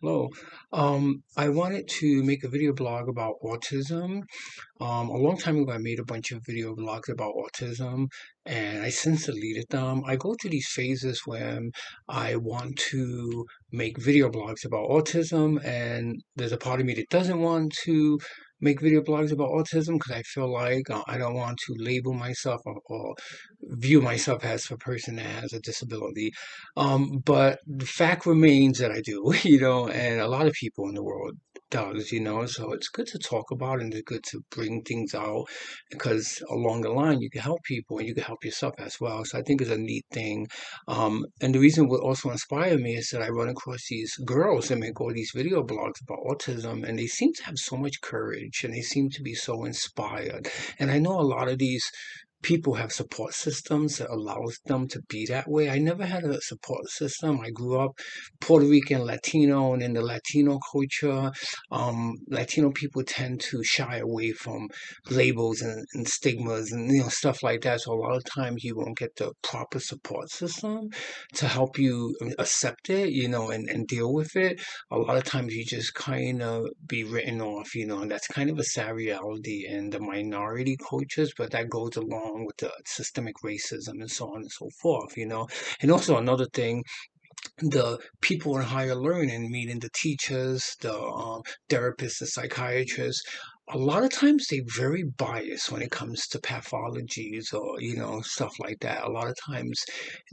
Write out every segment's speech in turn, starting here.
Hello. I wanted to make a video blog about autism. A long time ago, I made a bunch of video blogs about autism, and I since deleted them. I go through these phases when I want to make video blogs about autism, and there's a part of me that doesn't want to make video blogs about autism because I feel like I don't want to label myself or view myself as a person that has a disability. But the fact remains that I do, and a lot of people in the world does, so it's good to talk about and it's good to bring things out because along the line you can help people and you can help yourself as well. So I think it's a neat thing. And the reason what also inspired me is that I run across these girls that make all these video blogs about autism and they seem to have so much courage and they seem to be so inspired. And I know a lot of these people have support systems that allows them to be that way. I never had a support system. I grew up Puerto Rican, Latino, and in the Latino culture, Latino people tend to shy away from labels and stigmas and stuff like that. So a lot of times you won't get the proper support system to help you accept it, and deal with it. A lot of times you just kind of be written off, and that's kind of a sad reality in the minority cultures, but that goes along with the systemic racism and so on and so forth, And also another thing, the people in higher learning, meaning the teachers, the therapists, the psychiatrists, a lot of times they're very biased when it comes to pathologies or stuff like that. A lot of times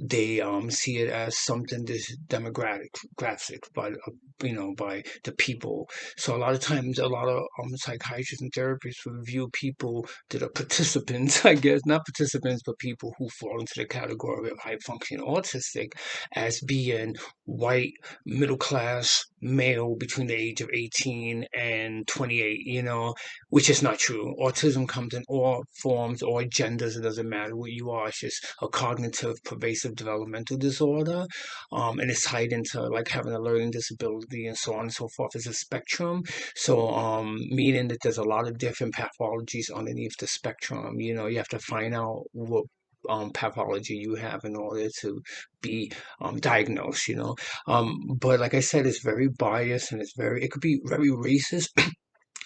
they see it as something that's demographic by the people. So a lot of times a lot of psychiatrists and therapists will view people that are participants, I guess, not participants, but people who fall into the category of high functioning autistic as being white, middle class male between the age of 18 and 28, which is not true. Autism comes in all forms, all genders. It doesn't matter what you are. It's just a cognitive, pervasive developmental disorder. And it's tied into like having a learning disability and so on and so forth. It's a spectrum. So, meaning that there's a lot of different pathologies underneath the spectrum. You have to find out what pathology you have in order to be diagnosed, but like I said, it's very biased and it could be very racist.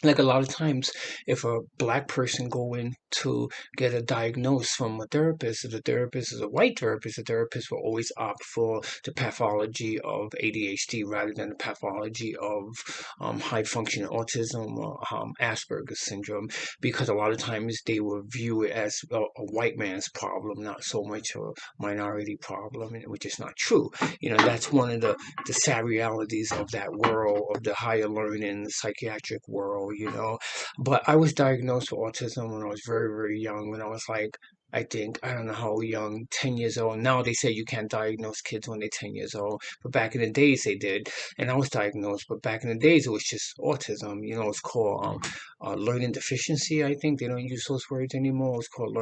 Like a lot of times, if a black person go in to get a diagnosis from a therapist, if the therapist is a white therapist, the therapist will always opt for the pathology of ADHD rather than the pathology of high functioning autism or Asperger's syndrome, because a lot of times they will view it as a white man's problem, not so much a minority problem, which is not true. That's one of the sad realities of that world, of the higher learning psychiatric world, But I was diagnosed with autism when I was very, very young, when I was like, I think, I don't know how young, 10 years old. Now they say you can't diagnose kids when they're 10 years old, but back in the days they did. And I was diagnosed, but back in the days it was just autism. It's called learning deficiency, I think. They don't use those words anymore. It's called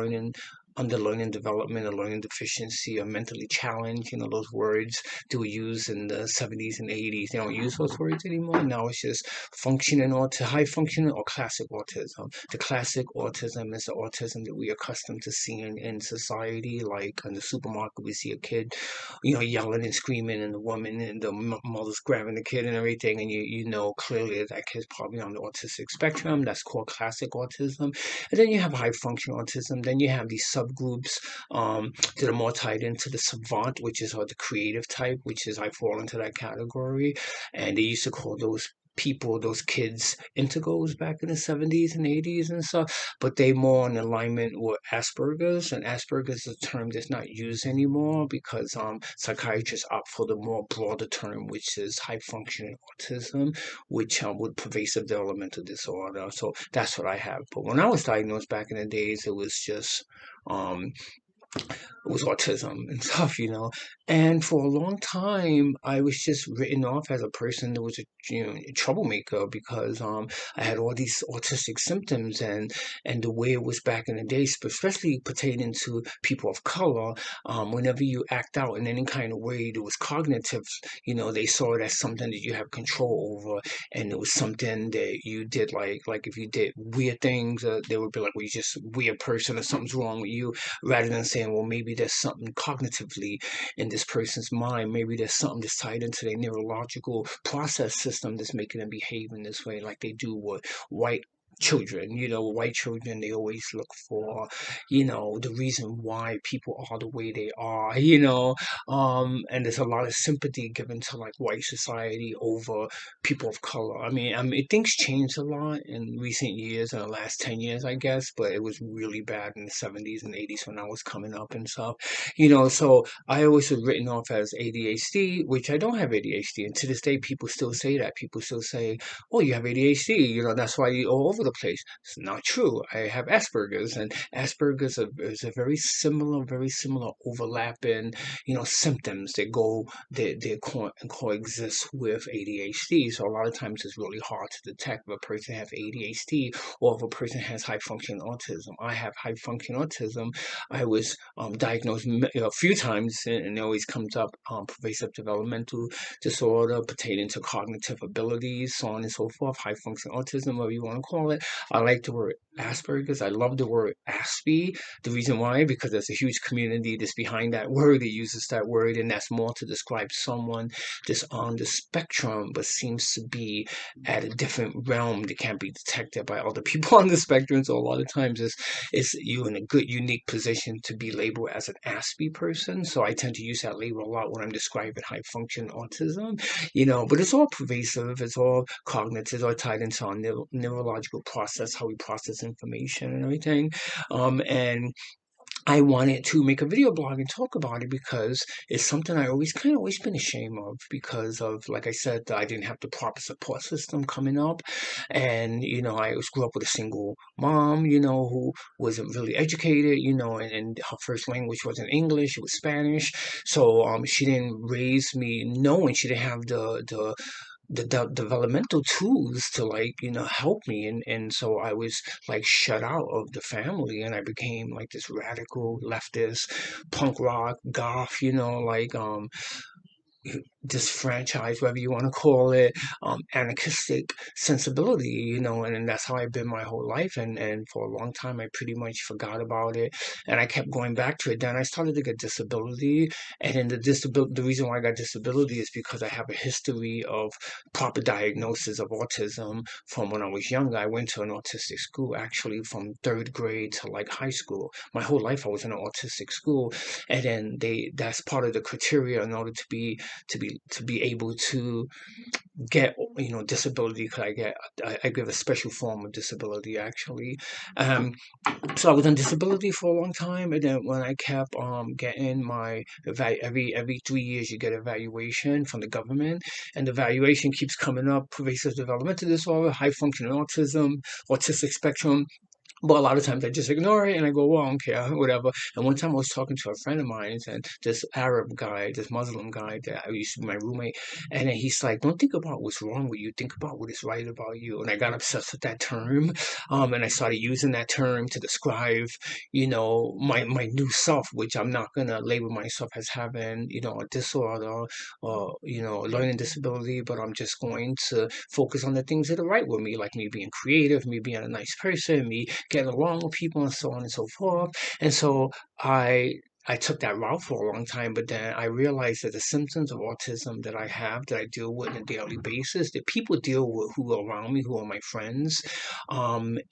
under learning development or learning deficiency or mentally challenged, those words they were used in the 70s and 80s. They don't use those words anymore. Now it's just functioning or to high functioning or classic autism. The classic autism is the autism that we're accustomed to seeing in society, like in the supermarket we see a kid, yelling and screaming and the woman and the mother's grabbing the kid and everything, and you know clearly that kid's probably on the autistic spectrum. That's called classic autism. And then you have high functioning autism. Then you have these subgroups that are more tied into the savant, which is the creative type, which is I fall into that category. And they used to call those kids integos back in the 70s and 80s and stuff, but they more in alignment with Asperger's, and Asperger's is a term that's not used anymore because psychiatrists opt for the more broader term, which is high functioning autism, which with pervasive developmental disorder. So that's what I have. But when I was diagnosed back in the days, it was just um, with autism and stuff, And for a long time, I was just written off as a person that was a troublemaker because I had all these autistic symptoms and the way it was back in the day, especially pertaining to people of color. Whenever you act out in any kind of way that was cognitive, they saw it as something that you have control over, and it was something that you did like if you did weird things, they would be like, "Well, you're just a weird person or something's wrong with you," rather than saying, well, maybe maybe there's something cognitively in this person's mind. Maybe there's something that's tied into their neurological process system that's making them behave in this way, like they do with white children. White children, they always look for, the reason why people are the way they are, and there's a lot of sympathy given to like white society over people of color. I mean, things changed a lot in recent years, in the last 10 years, I guess, but it was really bad in the 70s and 80s when I was coming up and stuff. So I always was written off as ADHD, which I don't have ADHD. And to this day, people still say that. People still say, oh, you have ADHD, that's why you're all over the place. It's not true. I have Asperger's, and Asperger's is a very similar overlapping, symptoms that coexist with ADHD. So a lot of times it's really hard to detect if a person has ADHD or if a person has high functioning autism. I have high functioning autism. I was diagnosed a few times, and it always comes up, pervasive developmental disorder pertaining to cognitive abilities, so on and so forth, high functioning autism, whatever you want to call it. I like the word Asperger's. I love the word Aspie. The reason why, because there's a huge community that's behind that word. It uses that word, and that's more to describe someone that's on the spectrum, but seems to be at a different realm that can't be detected by other people on the spectrum. So a lot of times it's you in a good, unique position to be labeled as an Aspie person. So I tend to use that label a lot when I'm describing high function autism, but it's all pervasive, it's all cognitive, it's all tied into our neurological process, how we process information and everything. And I wanted to make a video blog and talk about it because it's something I always been ashamed of, because of, like I said, I didn't have the proper support system coming up. And, I was grew up with a single mom, who wasn't really educated, and her first language wasn't English, it was Spanish. So she didn't raise me knowing, she didn't have the developmental tools to, like, help me, and so I was like shut out of the family, and I became like this radical leftist punk rock goth, like disfranchised, whatever you want to call it, anarchistic sensibility, and that's how I've been my whole life. And for a long time, I pretty much forgot about it, and I kept going back to it. Then I started to get disability, and then the reason why I got disability is because I have a history of proper diagnosis of autism from when I was younger. I went to an autistic school, actually, from third grade to like high school. My whole life I was in an autistic school, and then that's part of the criteria in order to be able to get, disability. Because I give a special form of disability, actually. So I was on disability for a long time, and then when I kept getting my every 3 years you get evaluation from the government, and the evaluation keeps coming up: pervasive developmental disorder, high functioning autism, autistic spectrum. But a lot of times I just ignore it and I go, well, I don't care, whatever. And one time I was talking to a friend of mine, and this Arab guy, this Muslim guy that I used to be my roommate, and then he's like, don't think about what's wrong with you, think about what is right about you. And I got obsessed with that term, and I started using that term to describe, my new self, which I'm not gonna label myself as having, a disorder or, a learning disability, but I'm just going to focus on the things that are right with me, like me being creative, me being a nice person, me get along with people, and so on and so forth. And so I took that route for a long time, but then I realized that the symptoms of autism that I have, that I deal with on a daily basis, that people deal with who are around me, who are my friends,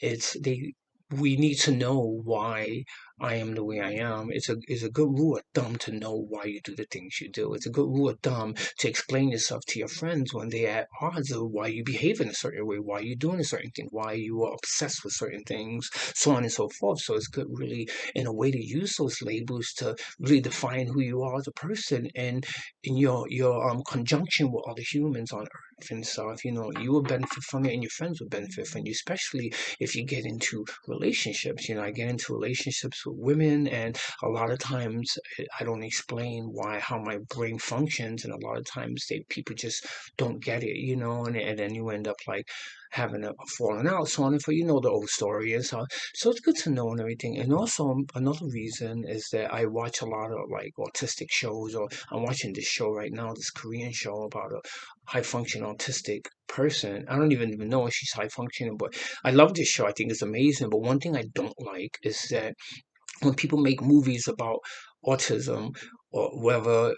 it's they. We need to know why I am the way I am. It's a good rule of thumb to know why you do the things you do. It's a good rule of thumb to explain yourself to your friends when they're at odds of why you behave in a certain way, why you're doing a certain thing, why you are obsessed with certain things, so on and so forth. So it's good, really, in a way, to use those labels to really define who you are as a person, and in your conjunction with other humans on earth and stuff. You will benefit from it, and your friends will benefit from you, especially if you get into relationships. I get into relationships with women, and a lot of times I don't explain how my brain functions, and a lot of times people just don't get it, and then you end up like having a falling out, so on and for, the old story and so on. So it's good to know and everything. And also another reason is that I watch a lot of like autistic shows, or I'm watching this show right now, this Korean show about a high functioning autistic person. I don't even know if she's high functioning, but I love this show. I think it's amazing. But one thing I don't like is that when people make movies about autism, or whether,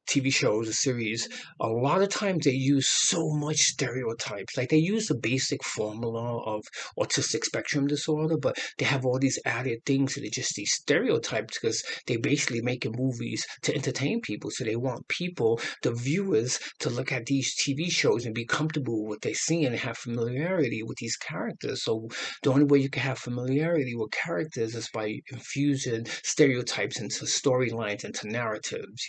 TV shows or series, a lot of times they use so much stereotypes. Like they use the basic formula of autistic spectrum disorder, but they have all these added things that are just these stereotypes because they basically making movies to entertain people. So they want people, the viewers, to look at these TV shows and be comfortable with what they see and have familiarity with these characters. So the only way you can have familiarity with characters is by infusing stereotypes into storylines, into narratives,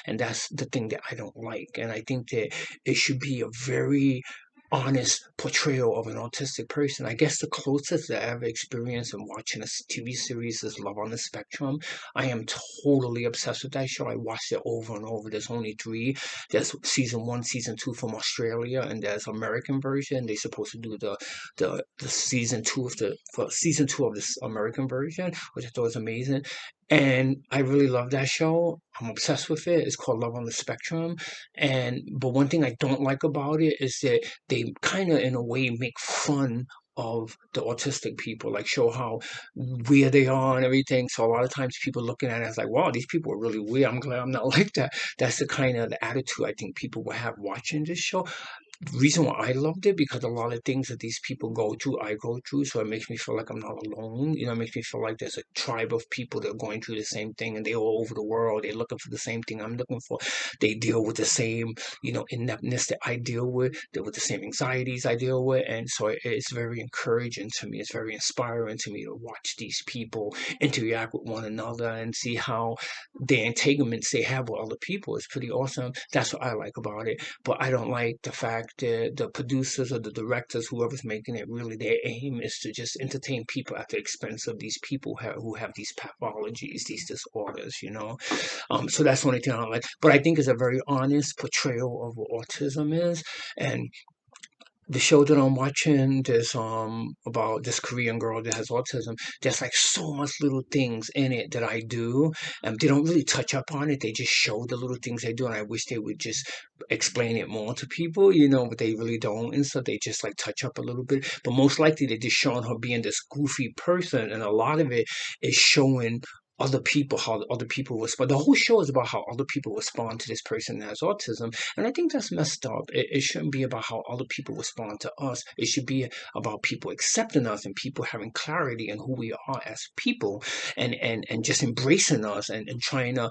and that's the thing that I don't like. And I think that it should be a very honest portrayal of an autistic person. I guess the closest that I ever experienced in watching a TV series is Love on the Spectrum. I am totally obsessed with that show. I watched it over and over. There's only three. There's season one, season two from Australia, and there's American version. They're supposed to do the season two of the for season two of this American version, which I thought was amazing. And I really love that show. I'm obsessed with it. It's called Love on the Spectrum. But one thing I don't like about it is that they kind of in a way make fun of the autistic people, like show how weird they are and everything. So a lot of times people looking at it as like, wow, these people are really weird. I'm glad I'm not like that. That's the kind of the attitude I think people will have watching this show. Reason why I loved it because a lot of things that these people go through, I go through. So it makes me feel like I'm not alone. It makes me feel like there's a tribe of people that are going through the same thing and they're all over the world. They're looking for the same thing I'm looking for. They deal with the same, ineptness that I deal with. Deal with the same anxieties I deal with. And so it's very encouraging to me. It's very inspiring to me to watch these people interact with one another and see how the entanglements they have with other people. It's pretty awesome. That's what I like about it. But I don't like the fact that the producers or the directors, whoever's making it, really their aim is to just entertain people at the expense of these people who have these pathologies, these disorders. So that's the only thing I don't like. But I think it's a very honest portrayal of what autism is. And the show that I'm watching, there's about this Korean girl that has autism. There's like so much little things in it that I do, and they don't really touch up on it. They just show the little things they do, and I wish they would just explain it more to people, but they really don't, and so they just like touch up a little bit. But most likely they're just showing her being this goofy person, and a lot of it is showing other people how other people respond. The whole show is about how other people respond to this person that has autism, and I think that's messed up. It shouldn't be about how other people respond to us. It should be about people accepting us and people having clarity in who we are as people, and just embracing us and trying to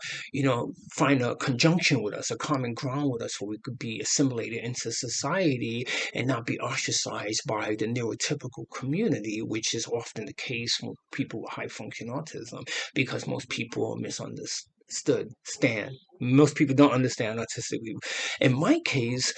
find a conjunction with us, a common ground with us, so we could be assimilated into society and not be ostracized by the neurotypical community, which is often the case with people with high function autism, because most people are misunderstood. Most people don't understand autistic people. In my case,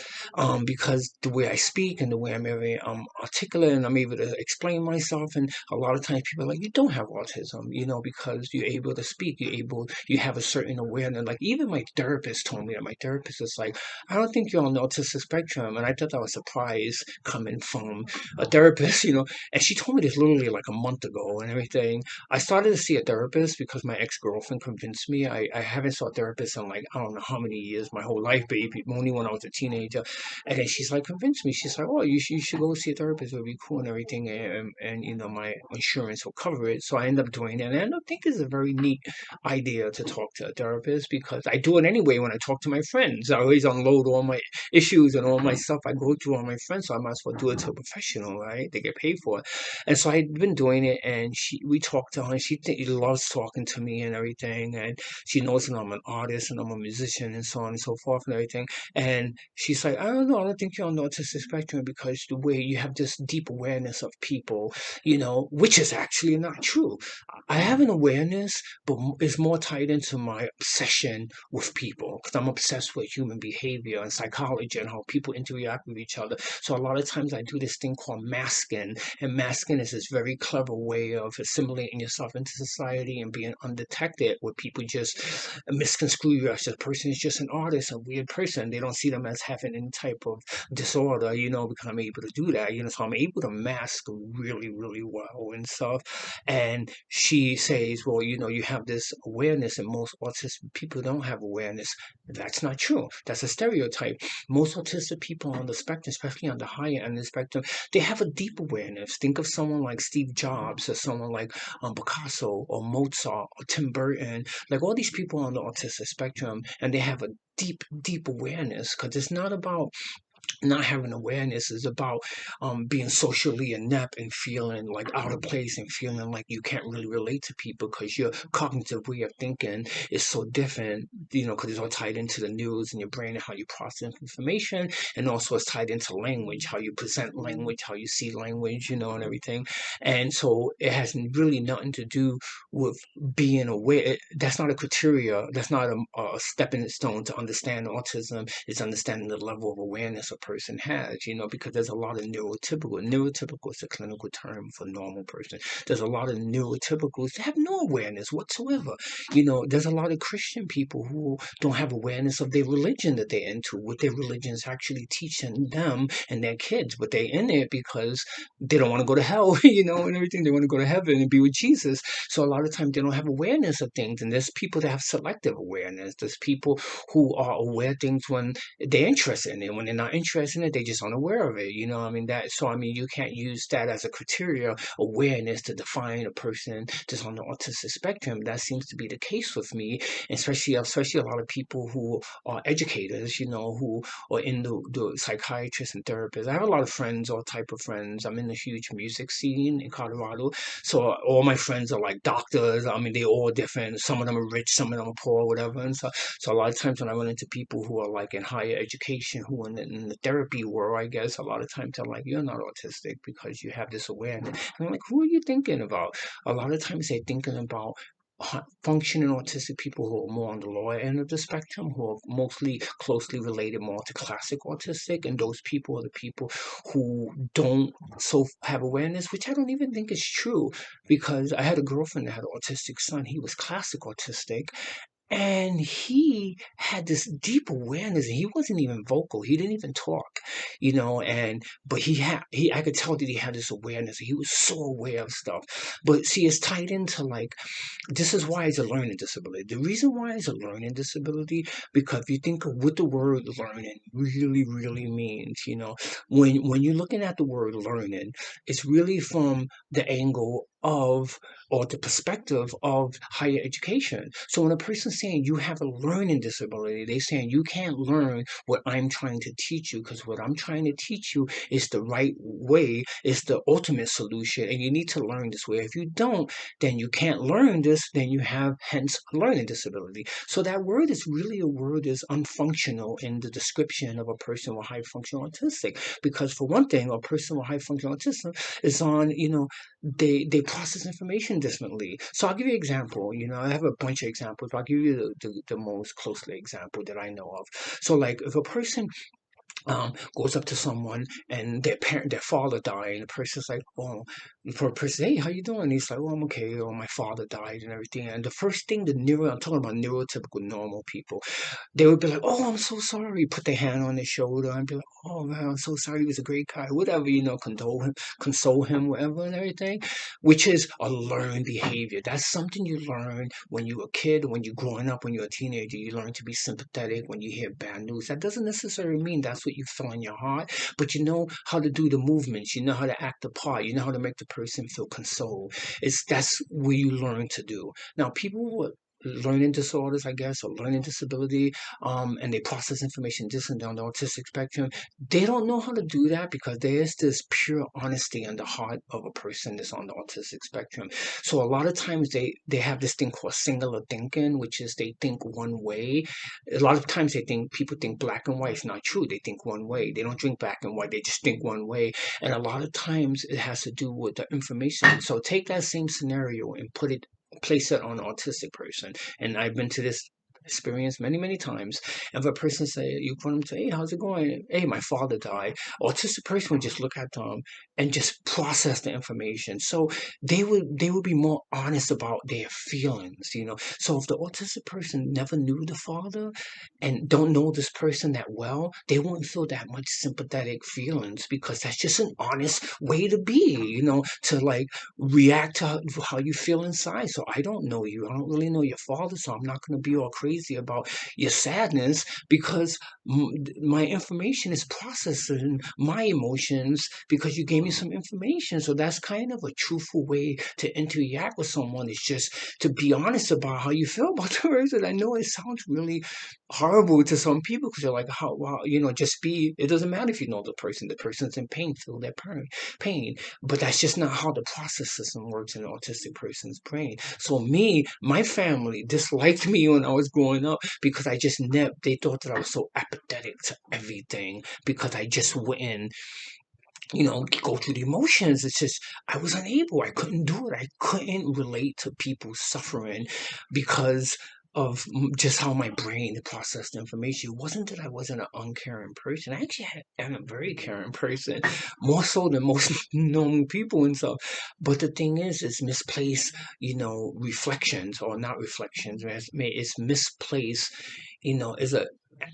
because the way I speak and the way I'm very articulate and I'm able to explain myself, and a lot of times people are like, you don't have autism, because you're able to speak, you have a certain awareness. Like even my therapist told me that. My therapist is like, I don't think you're on the autistic spectrum, and I thought that was a surprise coming from a therapist, and she told me this literally like a month ago and everything. I started to see a therapist because my ex-girlfriend convinced me. I haven't saw a therapist in like I don't know how many years, my whole life, baby, only when I was a teenager. And then she's like convinced me. She's like, oh, you should go see a therapist. It'll be cool and everything, and my insurance will cover it. So I end up doing it, and I don't think it's a very neat idea to talk to a therapist because I do it anyway when I talk to my friends. I always unload all my issues and all my stuff I go through on my friends, so I might as well do it to a professional, right? They get paid for it. And so I'd been doing it, and we talked to her, and she loves talking to me and everything, and she knows that I'm an artist and I'm a musician and so on and so forth and everything. And she's like, I don't know, I don't think you're on the autistic spectrum because the way you have this deep awareness of people, which is actually not true. I have an awareness, but it's more tied into my obsession with people because I'm obsessed with human behavior and psychology and how people interact with each other. So a lot of times I do this thing called masking, and masking is this very clever way of assimilating yourself into society and being undetected, where people just misconstrue stereotypes. The person is just an artist, a weird person. They don't see them as having any type of disorder, because I'm able to do that, so I'm able to mask really, really well and stuff. And she says, well, you have this awareness, and most autistic people don't have awareness. That's not true. That's a stereotype. Most autistic people on the spectrum, especially on the higher end of the spectrum, they have a deep awareness. Think of someone like Steve Jobs, or someone like Picasso or Mozart or Tim Burton, like all these people on the autistic spectrum, and they have a deep, deep awareness, because it's not about not having awareness, is about being socially inept and feeling like out of place and feeling like you can't really relate to people because your cognitive way of thinking is so different, because it's all tied into the news and your brain and how you process information, and also it's tied into language, how you present language, how you see language, and everything. And so it has really nothing to do with being aware. That's not a criteria. That's not a stepping stone to understand autism. It's understanding the level of awareness a person has, because there's a lot of neurotypical. Neurotypical is a clinical term for normal person. There's a lot of neurotypicals that have no awareness whatsoever. There's a lot of Christian people who don't have awareness of their religion that they're into, what their religion is actually teaching them and their kids, but they're in it because they don't want to go to hell, and everything. They want to go to heaven and be with Jesus. So a lot of times they don't have awareness of things. And there's people that have selective awareness. There's people who are aware of things when they're interested in it. When they're not interested in it, they're just unaware of it. You can't use that as a criteria, awareness, to define a person just on the autistic spectrum. That seems to be the case with me, especially a lot of people who are educators, who are in the psychiatrists and therapists. I have a lot of friends, all type of friends. I'm in the huge music scene in Colorado. So all my friends are like doctors. I mean, they're all different. Some of them are rich, some of them are poor, whatever. And so a lot of times when I run into people who are like in higher education, who are in the therapy world, I guess a lot of times they're like, you're not autistic because you have this awareness. And I'm like, who are you thinking about? A lot of times they're thinking about functioning autistic people who are more on the lower end of the spectrum, who are mostly closely related more to classic autistic, and those people are the people who don't so have awareness, which I don't even think is true, because I had a girlfriend that had an autistic son. He was classic autistic, and he had this deep awareness, and he wasn't even vocal. He didn't even talk, and but I could tell that he had this awareness. He was so aware of stuff. But see, it's tied into like, this is why it's a learning disability. The reason why it's a learning disability, because if you think of what the word learning really, really means, when you're looking at the word learning, it's really from the angle of, or the perspective of, higher education. So when a person's saying you have a learning disability, they're saying you can't learn what I'm trying to teach you, because what I'm trying to teach you is the right way, is the ultimate solution, and you need to learn this way. If you don't, then you can't learn this, then you have hence a learning disability. So that word is really a word is unfunctional in the description of a person with high functional autistic. Because for one thing, a person with high functional autism is on, they process information differently. So I'll give you an example. I have a bunch of examples, but I'll give you the most closely example that I know of. So like if a person goes up to someone and their father died, and the person's like, oh, for a person, hey, how you doing? He's like, oh, I'm okay. Oh, my father died and everything. And the first thing I'm talking about neurotypical normal people, they would be like, oh, I'm so sorry. Put their hand on their shoulder and be like, oh man, I'm so sorry. He was a great guy. Whatever, console him, whatever, and everything. Which is a learned behavior. That's something you learn when you're a kid, when you're growing up, when you're a teenager. You learn to be sympathetic when you hear bad news. That doesn't necessarily mean that's what you feel in your heart, but you know how to do the movements. You know how to act the part. You know how to make the person feel consoled. That's what you learn to do. Now, people with learning disorders, I guess, or learning disability, and they process information differently on the autistic spectrum, they don't know how to do that because there is this pure honesty in the heart of a person that's on the autistic spectrum. So a lot of times they have this thing called singular thinking, which is they think one way. A lot of times people think black and white. It's not true. They think one way. They don't think black and white. They just think one way. And a lot of times it has to do with the information. So take that same scenario and place it on an autistic person. And I've been to this experienced many, many times. If a person say, you call them, say, hey, how's it going? Hey, my father died. Autistic person would just look at them and just process the information. So they would be more honest about their feelings, you know. So if the autistic person never knew the father and don't know this person that well, they won't feel that much sympathetic feelings because that's just an honest way to be, you know, to like react to how you feel inside. So I don't know you. I don't really know your father, so I'm not going to be all crazy about your sadness because my information is processing my emotions because you gave me some information. So that's kind of a truthful way to interact with someone, is just to be honest about how you feel about the person. I know it sounds really horrible to some people because they're like, how, wow, you know, just be, it doesn't matter if you know the person's in pain, feel their pain. But that's just not how the process system works in an autistic person's brain. So me, my family disliked me when I was growing up because I just never, they thought that I was so apathetic to everything because I just wouldn't, you know, go through the emotions. It's just, I was unable. I couldn't do it. I couldn't relate to people's suffering because of just how my brain processed information. It wasn't that I wasn't an uncaring person. I actually am a very caring person, more so than most normal people and stuff. But the thing is, it's misplaced, you know, reflections, or not reflections. It's misplaced, you know, is a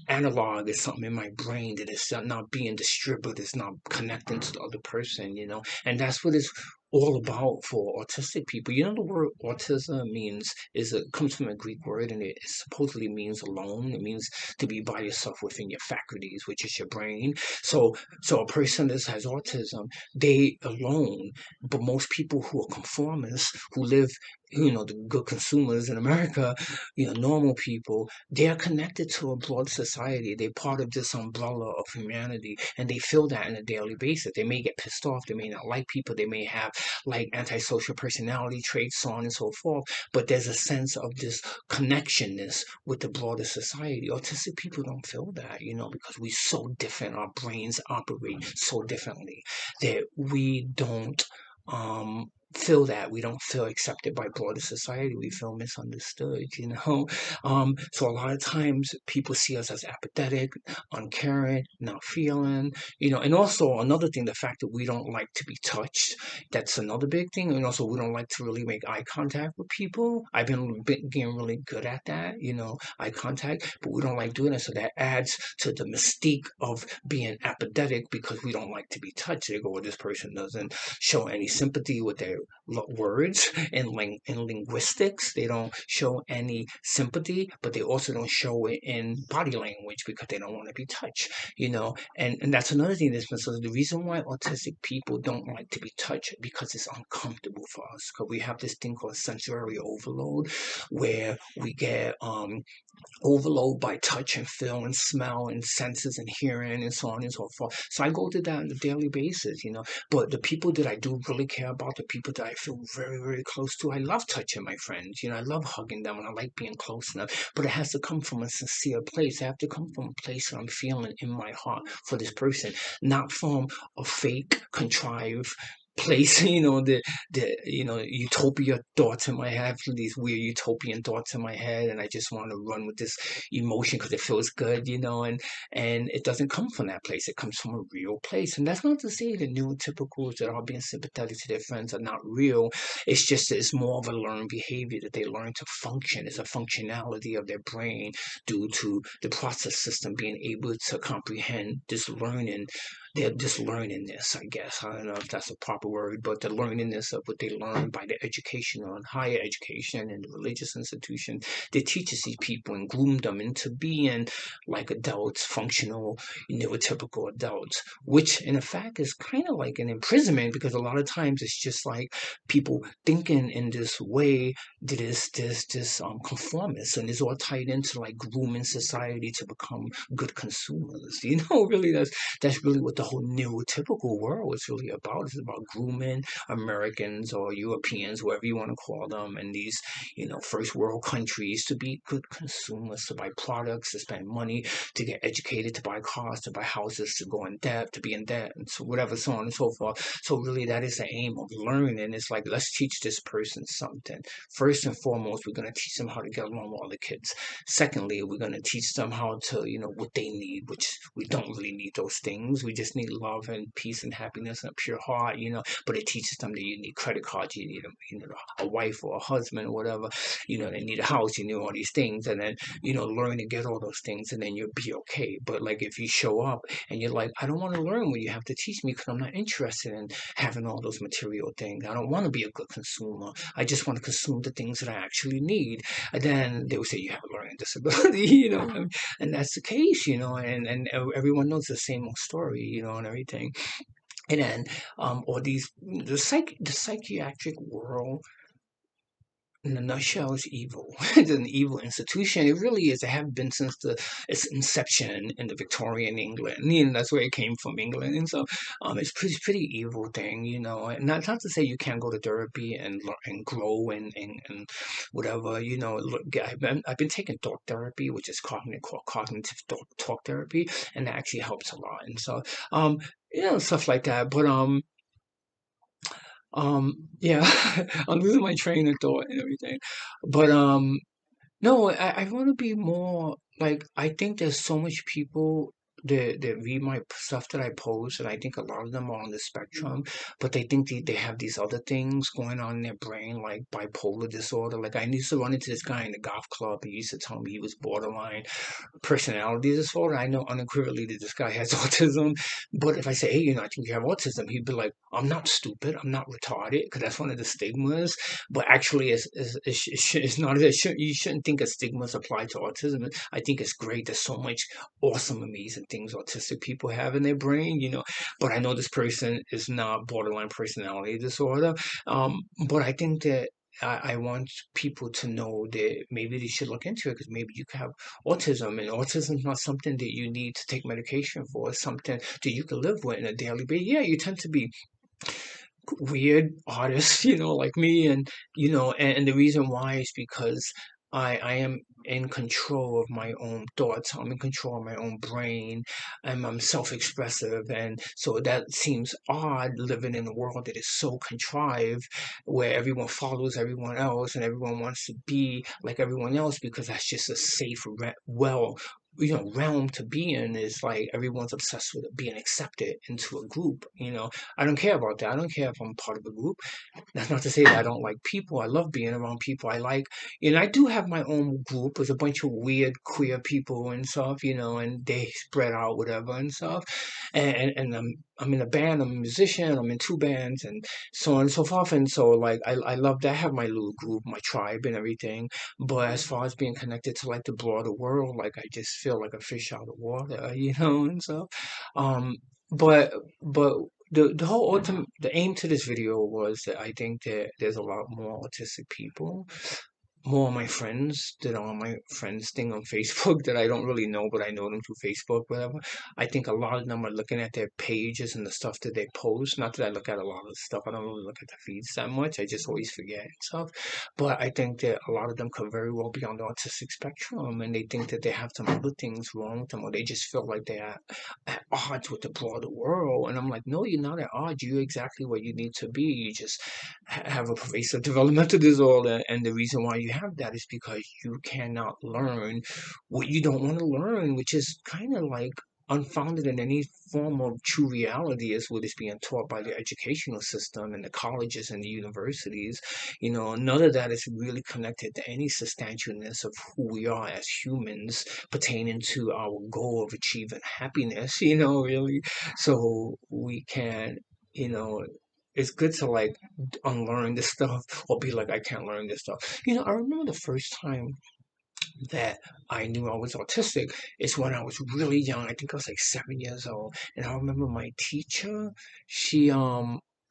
analog, is something in my brain that is not being distributed, it's not connecting to the other person, you know. And that's what it's all about for autistic people. You know, the word autism means, is it comes from a Greek word, and it supposedly means alone. It means to be by yourself within your faculties, which is your brain. So a person that has autism, they alone. But most people who are conformists, who live, you know, the good consumers in America, you know, normal people, they are connected to a broad society. They're part of this umbrella of humanity, and they feel that on a daily basis. They may get pissed off. They may not like people. They may have like antisocial personality traits, so on and so forth. But there's a sense of this connectionness with the broader society. Autistic people don't feel that, you know, because we're so different. Our brains operate so differently that we don't feel that. We don't feel accepted by broader society. We feel misunderstood, you know. So a lot of times people see us as apathetic, uncaring, not feeling, you know. And also another thing, the fact that we don't like to be touched, that's another big thing. And also we don't like to really make eye contact with people. I've been getting really good at that, you know, eye contact, but we don't like doing it. So that adds to the mystique of being apathetic because we don't like to be touched. They go, well, this person doesn't show any sympathy with their words and linguistics. They don't show any sympathy, but they also don't show it in body language because they don't want to be touched, you know. And that's another thing that's been, so the reason why autistic people don't like to be touched, because it's uncomfortable for us, because we have this thing called sensory overload, where we get overload by touch and feel and smell and senses and hearing and so on and so forth. So I go through that on a daily basis, you know. But the people that I do really care about, the people that I feel very, very close to, I love touching my friends. You know, I love hugging them and I like being close to them. But it has to come from a sincere place. It has to come from a place that I'm feeling in my heart for this person, not from a fake, contrived place, you know, the you know, utopia thoughts in my head, these weird utopian thoughts in my head, and I just want to run with this emotion because it feels good, you know. And it doesn't come from that place. It comes from a real place. And that's not to say the neurotypicals that are being sympathetic to their friends are not real. It's just that it's more of a learned behavior that they learn to function. It's a functionality of their brain due to the process system being able to comprehend this learning. They're just learningness, I guess. I don't know if that's a proper word, but the learningness of what they learn by the educational and higher education and the religious institution that teaches these people and groom them into being like adults, functional, neurotypical adults, which in effect is kind of like an imprisonment, because a lot of times it's just like people thinking in this way that is this conformist, and it's all tied into like grooming society to become good consumers. You know, really that's really what the whole neurotypical world is really about. It's about grooming Americans or Europeans, whoever you want to call them, in these, first world countries to be good consumers, to buy products, to spend money, to get educated, to buy cars, to buy houses, to go in debt, to be in debt, and so whatever, so on and so forth. So really, that is the aim of learning. It's like, let's teach this person something. First and foremost, we're going to teach them how to get along with other kids. Secondly, we're going to teach them how to, what they need, which we don't really need those things. We just need love and peace and happiness and a pure heart, but it teaches them that you need credit cards, you need a wife or a husband or whatever, they need a house, you need all these things. And then, learn to get all those things, and then you'll be okay. But like, if you show up and you're like, I don't want to learn what you have to teach me because I'm not interested in having all those material things. I don't want to be a good consumer. I just want to consume the things that I actually need. And then they will say you have a learning disability, and that's the case, and everyone knows the same old story, and everything. And then, or the psychiatric world in a nutshell is evil. It's an evil institution. It really is. It has been since its inception in the Victorian England. That's where it came from, England. And so, it's pretty evil thing, And not to say you can't go to therapy and learn and grow and whatever, Look, I've been taking talk therapy, which is cognitive talk therapy, and that actually helps a lot. And so, stuff like that. But yeah, I'm losing my train of thought and everything. But no, I want to be more like, I think there's so much people that read my stuff that I post, and I think a lot of them are on the spectrum, but they think they have these other things going on in their brain, like bipolar disorder. Like, I used to run into this guy in the golf club. He used to tell me he was borderline personality disorder. I know unequivocally that this guy has autism. But if I say, hey, I think you have autism, he'd be like, I'm not stupid. I'm not retarded, because that's one of the stigmas. But actually, it's not. You shouldn't think a stigma is applied to autism. I think it's great. There's so much awesome, amazing things autistic people have in their brain, But I know this person is not borderline personality disorder. But I think that I want people to know that maybe they should look into it, because maybe you could have autism, and autism is not something that you need to take medication for. It's something that you can live with on a daily basis. Yeah, you tend to be weird artists, like me, and the reason why is because I am in control of my own thoughts. I'm in control of my own brain, and I'm self-expressive, and so that seems odd living in a world that is so contrived, where everyone follows everyone else and everyone wants to be like everyone else, because that's just a safe, realm to be in. Is like everyone's obsessed with being accepted into a group. I don't care about that. I don't care if I'm part of a group. That's not to say that I don't like people. I love being around people. I do have my own group with a bunch of weird queer people and stuff, and they spread out whatever and stuff. And I'm in a band. I'm a musician. I'm in two bands, and so on and so forth. And so, like, I love that. I have my little group, my tribe, and everything. But as far as being connected to like the broader world, like, I just feel like a fish out of water, and stuff. Um, but but the whole the aim to this video was that I think that there's a lot more autistic people, more of my friends that are on my friends thing on Facebook that I don't really know, but I know them through Facebook, whatever. I think a lot of them are looking at their pages and the stuff that they post. Not that I look at a lot of stuff. I don't really look at the feeds that much. I just always forget and stuff. But I think that a lot of them could very well be on the autistic spectrum, and they think that they have some other things wrong with them, or they just feel like they're at odds with the broader world. And I'm like, no, you're not at odds. You're exactly where you need to be. You just have a pervasive developmental disorder, and the reason why you have that is because you cannot learn what you don't want to learn, which is kind of like unfounded in any form of true reality, as what is being taught by the educational system and the colleges and the universities. None of that is really connected to any substantialness of who we are as humans, pertaining to our goal of achieving happiness, really. So we can, you know it's good to like unlearn this stuff, or be like, I can't learn this stuff. I remember the first time that I knew I was autistic is when I was really young. I think I was like 7 years old. And I remember my teacher, she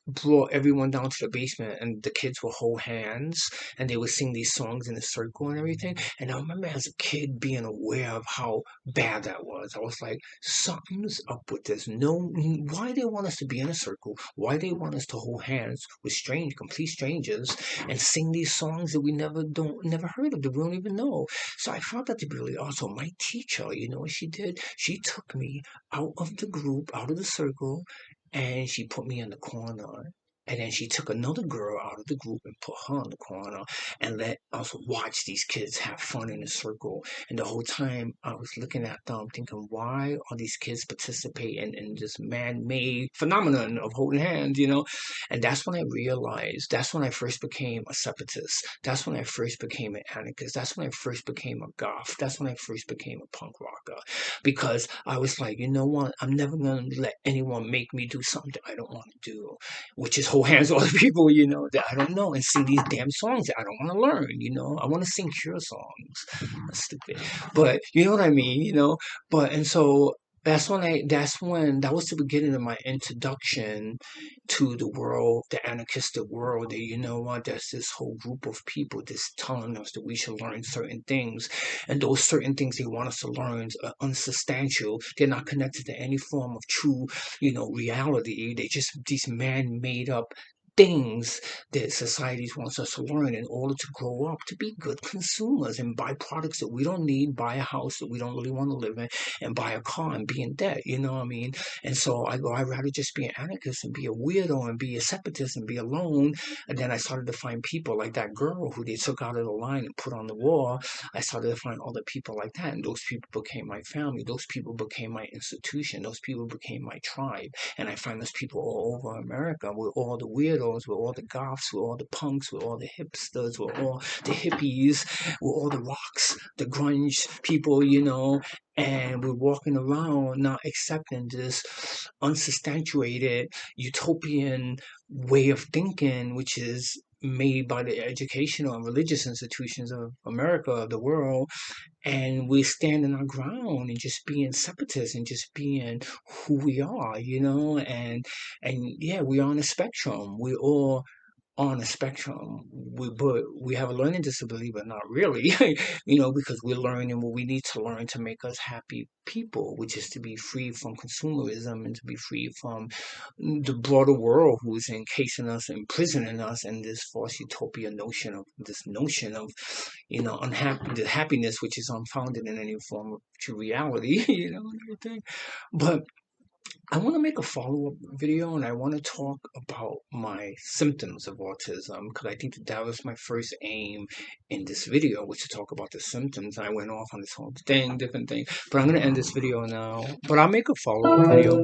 brought everyone down to the basement, and the kids would hold hands and they would sing these songs in a circle and everything. And I remember as a kid being aware of how bad that was. I was like, something's up with this. No, why they want us to be in a circle? Why they want us to hold hands with complete strangers, and sing these songs that we never heard of, that we don't even know? So I found that to be really awesome. My teacher, you know what she did? She took me out of the group, out of the circle, and she put me in the corner. And then she took another girl out of the group and put her in the corner and let us watch these kids have fun in a circle. And the whole time I was looking at them thinking, why are these kids participating in this man-made phenomenon of holding hands, you know? And that's when I realized, that's when I first became a separatist. That's when I first became an anarchist. That's when I first became a goth. That's when I first became a punk rocker. Because I was like, you know what? I'm never going to let anyone make me do something that I don't want to do, which is hold hands with other people, you know, that I don't know, and sing these damn songs that I don't want to learn, you know. I want to sing Cure songs. That's stupid. But you know what I mean, you know? But, and so that was the beginning of my introduction to the world, the anarchistic world, that, you know what, there's this whole group of people that's telling us that we should learn certain things, and those certain things they want us to learn are unsubstantial. They're not connected to any form of true, you know, reality. They just these man-made up things that societies wants us to learn in order to grow up to be good consumers and buy products that we don't need, buy a house that we don't really want to live in, and buy a car and be in debt, you know what I mean? And so I go, I'd rather just be an anarchist and be a weirdo and be a separatist and be alone. And then I started to find people like that girl who they took out of the line and put on the wall. I started to find other people like that, and those people became my family. Those people became my institution. Those people became my tribe. And I find those people all over America, with all the weirdos, with all the goths, with all the punks, with all the hipsters, with all the hippies, with all the rocks, the grunge people, you know. And we're walking around not accepting this unsubstantiated utopian way of thinking, which is made by the educational and religious institutions of America, of the world, and we're standing our ground and just being separatists and just being who we are, you know, and yeah, we're on a spectrum. We're all on a spectrum. But we have a learning disability, but not really, you know, because we're learning what we need to learn to make us happy people, which is to be free from consumerism and to be free from the broader world who's encasing us, imprisoning us in this false utopia notion of, you know, the happiness which is unfounded in any form of true reality, you know, and everything. But I want to make a follow-up video, and I want to talk about my symptoms of autism, because I think that was my first aim in this video, was to talk about the symptoms. I went off on this whole thing, different thing, but I'm going to end this video now, but I'll make a follow-up video.